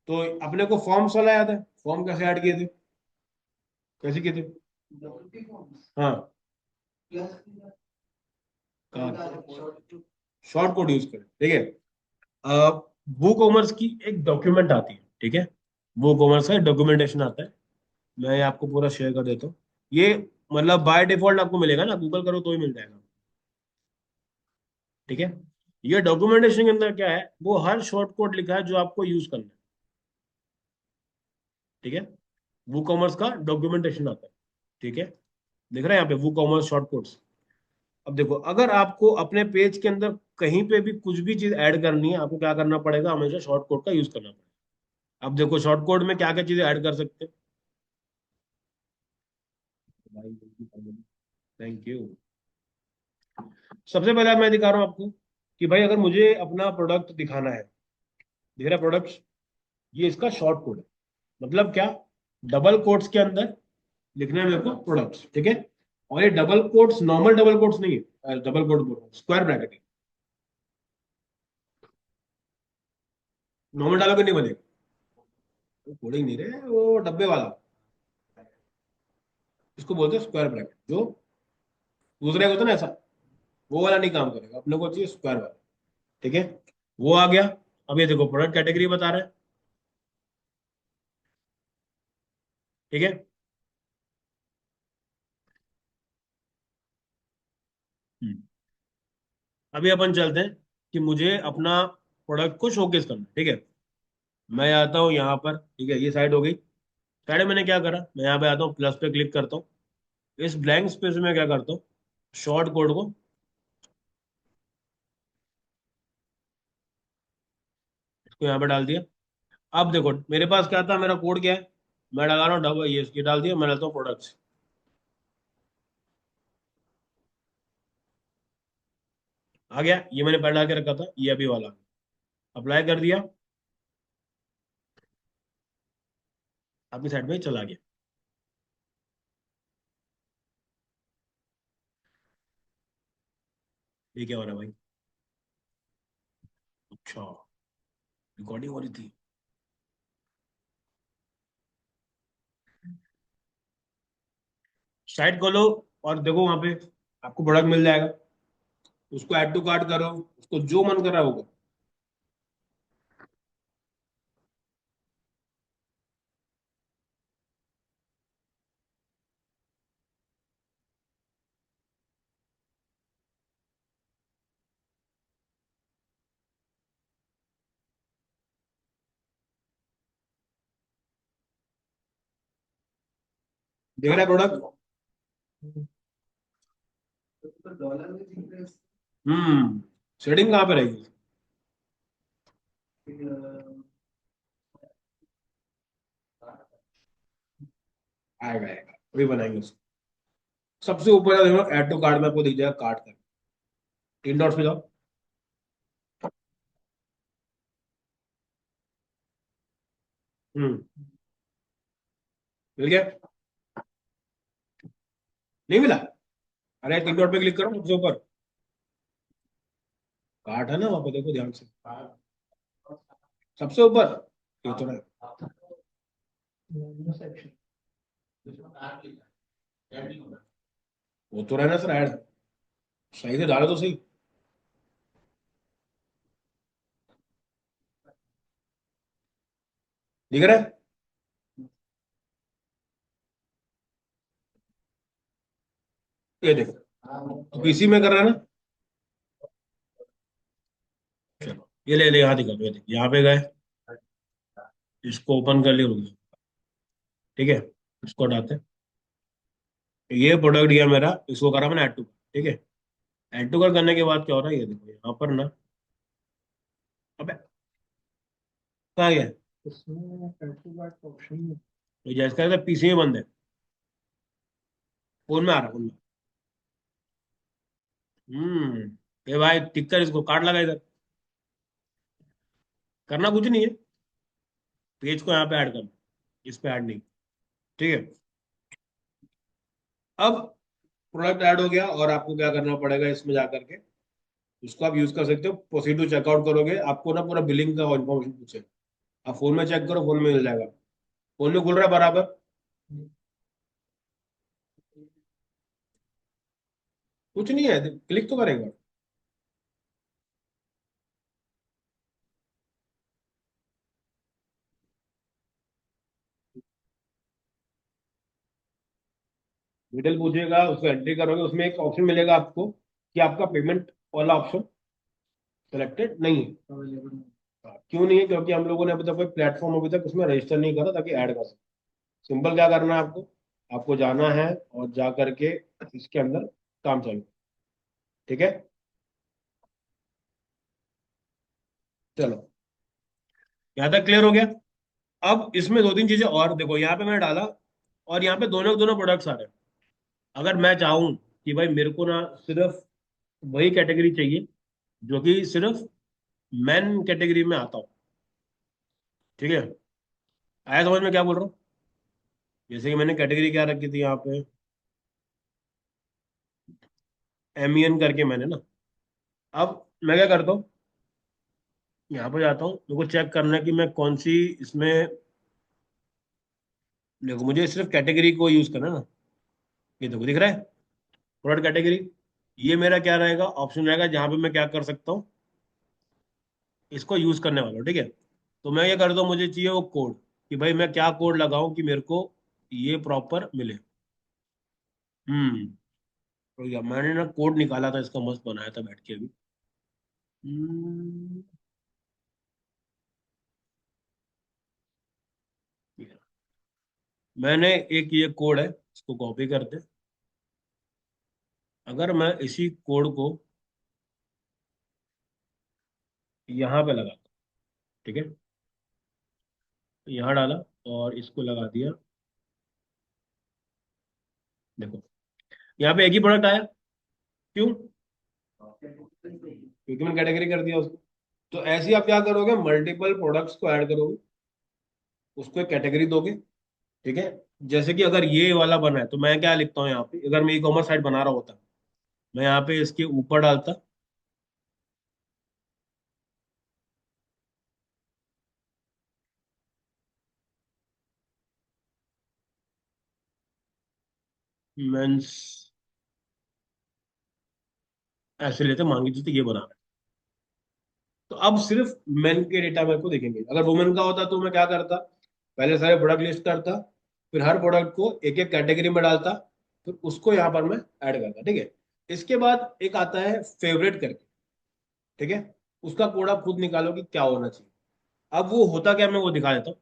तो अपने को फॉर्म्स वाला याद है, फॉर्म कैसे ऐड किए थे, कैसे किए थे। डब्ल्यूपी फॉर्म्स हाँ, प्लस कहाँ, शॉर्ट कोड यूज करें। ठीक है, वो कॉमर्स की एक डॉक्यूमेंट आती है। ठीक है, वो कॉमर्स का डॉक्यूमेंटेशन आता है, मैं आपको पूरा शेयर कर देता हूँ। ये मतलब बाय डिफॉल्ट आपको मिलेगा ना, गूगल करो तो ही मिल जाएगा। ठीक है। ये डॉक्यूमेंटेशन के अंदर क्या है, वो हर शॉर्ट कोड लिखा है जो आपको यूज करना है। ठीक है। वो कॉमर्स का डॉक्यूमेंटेशन आता है। ठीक है। दिख रहा है यहाँ पे वो कॉमर्स शॉर्ट कोड्स। अब देखो, अगर आपको अपने पेज के अंदर कहीं पे भी कुछ भी चीज ऐड करनी है, आपको क्या करना पड़ेगा, हमेशा शॉर्ट कोड का यूज करना पड़ेगा। अब देखो शॉर्ट कोड में क्या क्या चीजें ऐड कर सकते हैं। Thank you. सबसे पहले मैं दिखा रहा हूँ आपको कि भाई अगर मुझे अपना प्रोडक्ट दिखाना है, दिख रहा है प्रोडक्ट, ये इसका शॉर्ट कोड है। मतलब क्या, डबल कोट्स के अंदर लिखना है मेरे को प्रोडक्ट्स। ठीक है। और ये double quotes normal double quotes नहीं है, डबल कोट बोल रहा हूँ, स्क्वायर ब्रैकेट है। नॉर्मल डालोगे नहीं बनेगा, वो कोडिंग नहीं रहे, वो डब्बे वाला, इसको बोलते हैं स्क्वायर ब्रैकेट। जो दूसरे का होता है ना ऐसा, वो वाला नहीं काम करेगा, अपने को चाहिए स्क्वायर वाला। ठीक है। वो आ गया। अब ये देखो प्रोडक्ट कैटेगरी बता रहा है। ठीक है। हम्म। अभी अपन चलते हैं कि मुझे अपना प्रोडक्ट को शोकेस करना है। ठीक है। मैं आता हूँ यहाँ पर, ठीक है, ये साइड हो गई। साइड में मैंने क्या करा, मैं यहाँ पे आता हूँ, प्लस पे क्लिक करता हूँ। इस ब्लैंक स्पेस में क्या करता हूँ, शॉर्ट कोड को इसको यहाँ पे डाल दिया। अब देखो मेरे पास क्या था, मेरा कोड क्या है, मैं लगा रहा हूँ डबल, ये डाल दिया, मैं डालता हूँ प्रोडक्ट्स। आ गया, ये मैंने पहले डाल के रखा था, ये अभी वाला अप्लाई कर दिया, अपनी साइड में ही चला गया। ये क्या हो रहा है भाई, अच्छा रिकॉर्डिंग हो रही थी। साइट खोलो और देखो वहां पे आपको प्रोडक्ट मिल जाएगा, उसको ऐड टू कार्ट करो, उसको जो मन कर रहा होगा। देख रहा है प्रोडक्ट। तो डॉलर में दिख रहा शेडिंग कहाँ पे रहेगी, है। आएगा आएगा, वही बनाएंगे उसको। सबसे ऊपर देखो ऐड टू कार्ट में आपको दिख जाएगा, कार्ट का तीन डॉट्स पे जाओ। हम्म। मिल गया, नहीं मिला, अरे तीन डॉट पे क्लिक करो सबसे ऊपर, कार्ट है ना वहां पे, देखो ध्यान से, सबसे ऊपर ये तो है। सेक्शन। वो तो रहना सर ऐड, सही से डालो तो सही। दिख रहा है, ये देखो पीसी में कर रहा है ना। चलो ये ले ले, यहाँ दिखा दो, ये देखो यहाँ पे गए, इसको ओपन कर लिया, रुक जाओ। ठीक है। इसको हटाते हैं। ये प्रोडक्ट गया मेरा, इसको करा मैंने ऐड टू। ठीक है। ऐड टू करने के बाद क्या हो रहा है, ये देखो यहाँ पर ना, अबे कहाँ गया, इसमें टैटू का ऑप्शन है। तो जैसे पीसी में बंद है, फोन में आ रहा, फोन में। ये भाई टिक कर, इसको काट लगा इधर, करना कुछ नहीं है, पेज को यहाँ पे ऐड करना, इस पे ऐड नहीं। ठीक है। अब प्रोडक्ट ऐड हो गया, और आपको क्या करना पड़ेगा, इसमें जाकर के इसको आप यूज कर सकते हो, प्रोसीड टू चेकआउट करोगे, आपको ना पूरा बिलिंग का इन्फॉर्मेशन पूछे, आप फोन में चेक करो, फोन में मिल जाएगा। फोन में खुल रहा है बराबर, कुछ नहीं है, क्लिक तो करेगा। डिटेल पूछेगा, उसको एंट्री करोगे, उसमें एक ऑप्शन मिलेगा आपको कि आपका पेमेंट वाला ऑप्शन सिलेक्टेड नहीं है। अवेलेबल। क्यों नहीं है? क्योंकि हम लोगों ने अभी तक कोई प्लेटफॉर्म अभी तक उसमें रजिस्टर नहीं करा ताकि ऐड कर सके। सिंपल क्या करना है आपको, आपको जाना है और जा करके इसके अंदर काम चाहिए। ठीक है, चलो यहाँ तक क्लियर हो गया। अब इसमें दो तीन चीजें और देखो, यहाँ पे मैंने डाला और यहाँ पे दोनों के दोनों प्रोडक्ट्स आ रहे हैं। अगर मैं चाहूँ कि भाई मेरे को ना सिर्फ वही कैटेगरी चाहिए जो कि सिर्फ मेन कैटेगरी में आता हो, ठीक है, आया समझ में क्या बोल रहा हूँ? जैसे कि मैंने कैटेगरी क्या रखी थी यहाँ पे, MEN करके मैंने ना। अब मैं क्या करता हूँ, यहाँ पे जाता हूँ, मेरे को चेक करना है कि मैं कौन सी इसमें, देखो मुझे सिर्फ कैटेगरी को यूज करना है ना। ये देखो दिख रहा है, प्रोडक्ट कैटेगरी। ये मेरा क्या रहेगा, ऑप्शन रहेगा जहाँ पे मैं क्या कर सकता हूँ, इसको यूज करने वाला हूँ, ठीक है। तो मैं ये करता हूँ, मुझे चाहिए वो कोड, कि भाई मैं क्या कोड लगाऊं कि मेरे को ये प्रॉपर मिले। हम्म, तो या मैंने ना कोड निकाला था इसका, मस्त बनाया था बैठ के अभी। हम्म, ये। मैंने एक ये कोड है, इसको कॉपी करते, अगर मैं इसी कोड को यहाँ पे लगाता हूँ, ठीक है, यहाँ डाला और इसको लगा दिया। देखो यहाँ पे एक ही प्रोडक्ट आया, क्यों? क्योंकि मैंने कैटेगरी कर दिया उसको। तो ऐसे ही आप क्या करोगे, मल्टीपल प्रोडक्ट्स को ऐड करोगे, उसको एक कैटेगरी दोगे, ठीक है। जैसे कि अगर ये वाला बना है तो मैं क्या लिखता हूँ यहाँ पे, अगर मैं ई कॉमर्स साइट बना रहा होता, मैं यहाँ पे इसके ऊपर डालता मेंस, ऐसे लेते मान के चलते ये बना रहा है। तो अब सिर्फ मेन के डेटा मेरे को देखेंगे। अगर वुमेन का होता तो मैं क्या करता, पहले सारे प्रोडक्ट लिस्ट करता, फिर हर प्रोडक्ट को एक एक कैटेगरी में डालता, फिर उसको यहाँ पर मैं ऐड करता, ठीक है। इसके बाद एक आता है फेवरेट करके, ठीक है, उसका कोड आप खुद निकालो कि क्या होना चाहिए। अब वो होता क्या, मैं वो दिखा देता हूँ।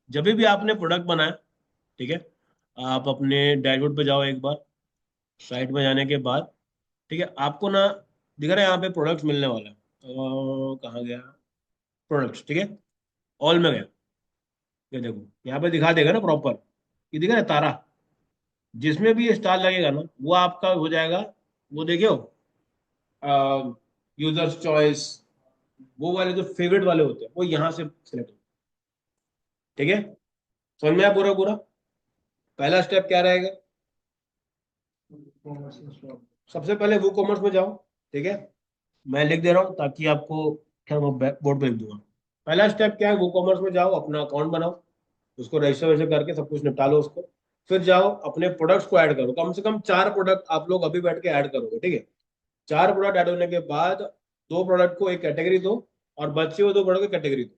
जब भी आपने प्रोडक्ट बनाया, ठीक है, आप अपने डैशबोर्ड पे जाओ एक बार, साइट में जाने के बाद, ठीक है, आपको ना दिख रहा है यहाँ पे प्रोडक्ट्स मिलने वाला है। कहाँ गया प्रोडक्ट्स, ठीक है, ऑल में गया। ये देखो यहाँ पे दिखा देगा ना प्रॉपर, ये दिखा है तारा, जिसमें भी ये स्टार लगेगा ना वो आपका हो जाएगा। वो देखियो, यूजर्स चॉइस, वो वाले जो फेवरेट वाले होते हैं वो यहाँ से सिलेक्ट, ठीक है। समझ में आया पूरा पूरा? पहला स्टेप क्या रहेगा, कॉमर्स में स्टॉक। सबसे पहले वो कॉमर्स में जाओ, ठीक है। मैं लिख दे रहा हूँ ताकि आपको, क्या मैं बोर्ड पे लिख दूंगा। पहला स्टेप क्या है, वो कॉमर्स में जाओ, अपना अकाउंट बनाओ, उसको रजिस्टर वजिस्टर करके सब कुछ निपटा लो उसको। फिर जाओ अपने प्रोडक्ट्स को ऐड करो, कम से कम 4 प्रोडक्ट आप लोग अभी बैठ के ऐड करोगे, ठीक है। 4 प्रोडक्ट ऐड होने के बाद 2 प्रोडक्ट को एक कैटेगरी दो, और बचे हुए 2 प्रोडक्ट को कैटेगरी दो।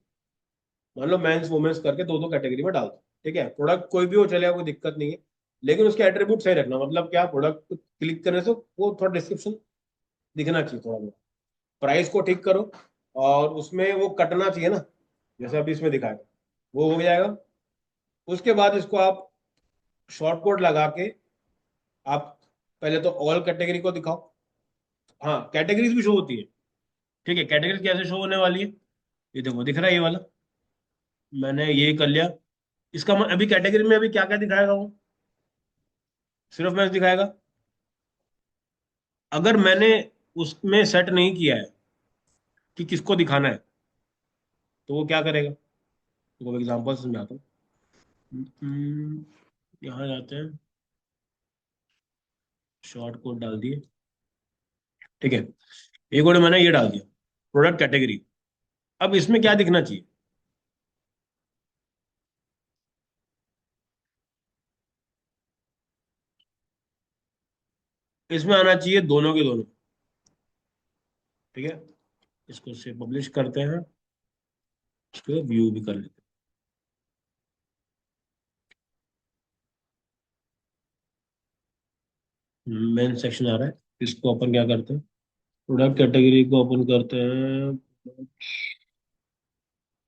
मान लो मेंस वुमेन्स करके दो दो कैटेगरी में डाल दो, ठीक है। प्रोडक्ट कोई भी हो चलेगा, कोई दिक्कत नहीं है, लेकिन उसके एट्रीब्यूट सही रखना। मतलब क्या, प्रोडक्ट क्लिक करने से वो थोड़ा डिस्क्रिप्शन दिखना चाहिए थोड़ा बहुत। प्राइस को ठीक करो, और उसमें वो कटना चाहिए ना, जैसे अभी इसमें दिखाया, वो हो जाएगा। उसके बाद इसको आप शॉर्ट कोड लगा के, आप पहले तो ऑल कैटेगरी को दिखाओ। हाँ, कैटेगरीज भी शो होती है, ठीक है। कैटेगरीज कैसे शो होने वाली है, ये देखो दिख रहा है ये वाला, मैंने ये कर लिया। इसका अभी कैटेगरी में अभी क्या क्या दिखाएगा वो, सिर्फ मैच दिखाएगा। अगर मैंने उसमें सेट नहीं किया है कि किसको दिखाना है, तो वो क्या करेगा, तो एग्जाम्पल समझाता हूँ। यहाँ जाते हैं, शॉर्ट कोड डाल दिए, ठीक है। एक कोड मैंने ये डाल दिया, प्रोडक्ट कैटेगरी। अब इसमें क्या दिखना चाहिए, इसमें आना चाहिए दोनों के दोनों, ठीक है। इसको से पब्लिश करते हैं, इसको व्यू भी कर लेते मेन सेक्शन आ रहा है, इसको अपन क्या करते हैं, प्रोडक्ट कैटेगरी को ओपन करते हैं,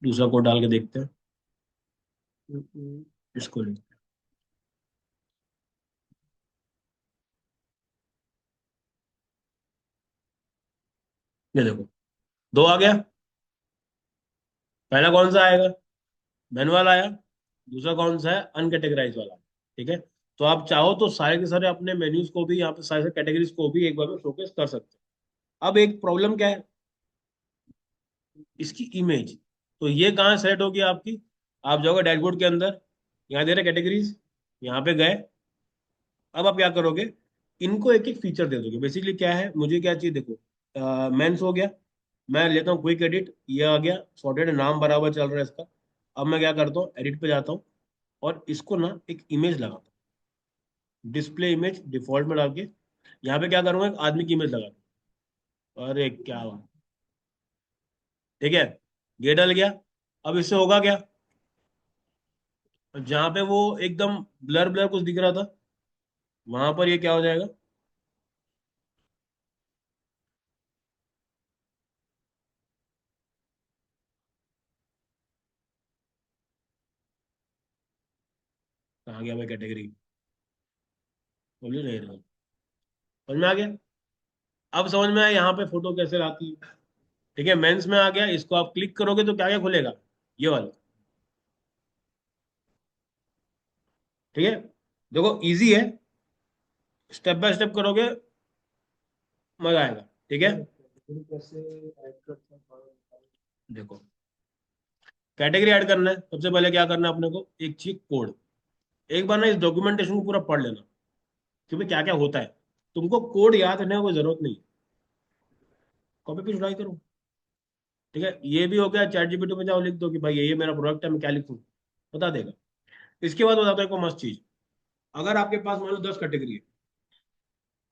दूसरा कोड डाल के देखते हैं। इसको लेते हैं। ये देखो, दो आ गया। पहला कौन सा आएगा, मैनुअल आया। दूसरा कौन सा है, अनकेटेगराइज वाला। ठीक है, तो आप चाहो तो सारे के सारे अपने मेन्यूज को भी यहाँ पे सारे कैटेगरीज को भी एक बार में शोकेस कर सकते हैं। अब एक प्रॉब्लम क्या है, इसकी इमेज। तो ये कहाँ सेट होगी आपकी, आप जाओगे डैशबोर्ड के अंदर, यहाँ दे रहे कैटेगरीज, यहाँ पे गए। अब आप क्या करोगे, इनको एक एक फीचर दे दोगे। बेसिकली क्या है, मुझे क्या चाहिए देखो, मेंस हो गया, मैं लेता हूँ क्विक एडिट, ये आ गया सॉर्टेड, नाम बराबर चल रहा है इसका। अब मैं क्या करता हूँ, एडिट पे जाता हूँ और इसको ना एक इमेज लगाता हूँ, डिस्प्ले इमेज डिफॉल्ट में डाल के यहाँ पे क्या करूंगा, एक आदमी की इमेज लगा दूं। अरे क्या बात, ठीक है, ये डल गया। अब इससे होगा क्या, जहां पे वो एकदम ब्लर ब्लर कुछ दिख रहा था, वहां पर ये क्या हो जाएगा, कहाँ गया भाई कैटेगरी, बोलिए नहीं रहा। समझ में आ गया, अब समझ में आया यहाँ पे फोटो कैसे आती है। ठीक है, मेंस में आ गया, इसको आप क्लिक करोगे तो क्या क्या खुलेगा, ये वाला। ठीक है, देखो इजी है, स्टेप बाय स्टेप करोगे, मजा आएगा। ठीक है, कैटेगरी कैसे ऐड करते हैं देखो कैटेगरी ऐड करना है, सबसे पहले क्या करना है अपने को, एक चीज कोड। एक बार ना इस डॉक्यूमेंटेशन को पूरा पढ़ लेना कि भाई क्या क्या होता है। तुमको कोड याद रखने की कोई जरूरत नहीं, कॉपी पेस्ट उठाई करो। ठीक है, ये भी हो गया, चैट जीपीटी में जाओ लिख दो कि भाई ये मेरा प्रोडक्ट है, मैं क्या लिखूं, बता देगा। इसके बाद बताता हूँ एक मस्त चीज, अगर आपके पास मान लो 10 कैटेगरी है,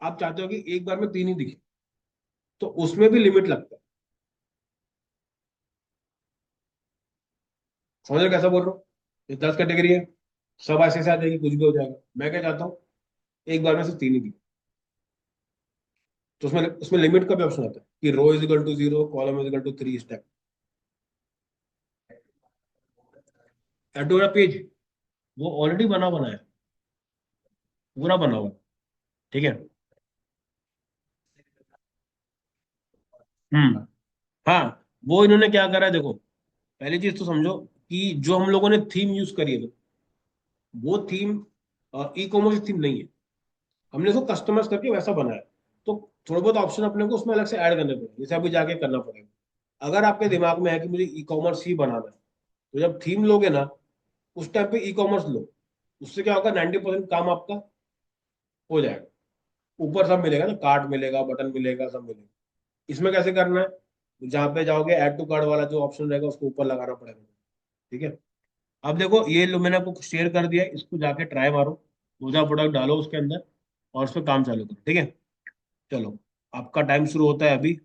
आप चाहते हो कि एक बार में तीन ही दिखे, तो उसमें भी लिमिट लगता है। समझ रहे कैसा बोल रहा हूँ, ये 10 कैटेगरी है, सब ऐसे से आ जाएगी, कुछ भी हो जाएगा। मैं क्या चाहता हूँ, एक बार में सिर्फ तीन ही दिखे। तो उसमें उसमें लिमिट का भी ऑप्शन आता है कि row is equal to 0, column is equal to 3 step. Add to page, वो ऑलरेडी बना बना है, पूरा बना हुआ है। ठीक है, हम्म, हाँ, वो इन्होंने क्या करा है देखो, पहली चीज तो समझो कि जो हम लोगों ने थीम यूज करी है, वो थीम ई कॉमर्स थीम नहीं है, हमने उसको कस्टमाइज करके वैसा बनाया। तो थोड़े बहुत ऑप्शन अपने को उसमें अलग से ऐड करने पड़ेंगे, जैसे अभी जाके करना पड़ेगा। अगर आपके दिमाग में है कि मुझे ई कॉमर्स ही बनाना है, तो जब थीम लोगे ना, उस टाइम पे ई कॉमर्स लो। उससे क्या होगा, 90% काम आपका हो जाएगा। ऊपर सब मिलेगा ना, कार्ड मिलेगा, बटन मिलेगा, सब मिलेगा। इसमें कैसे करना है, जहाँ पे जाओगे ऐड टू कार्ड वाला जो ऑप्शन रहेगा उसको ऊपर लगाना पड़ेगा। ठीक है, अब देखो ये लो, मैंने आपको शेयर कर दिया है, इसको जाके ट्राई मारो, दो चार प्रोडक्ट डालो उसके अंदर और उस पर काम चालू करो। ठीक है, चलो, आपका टाइम शुरू होता है अभी।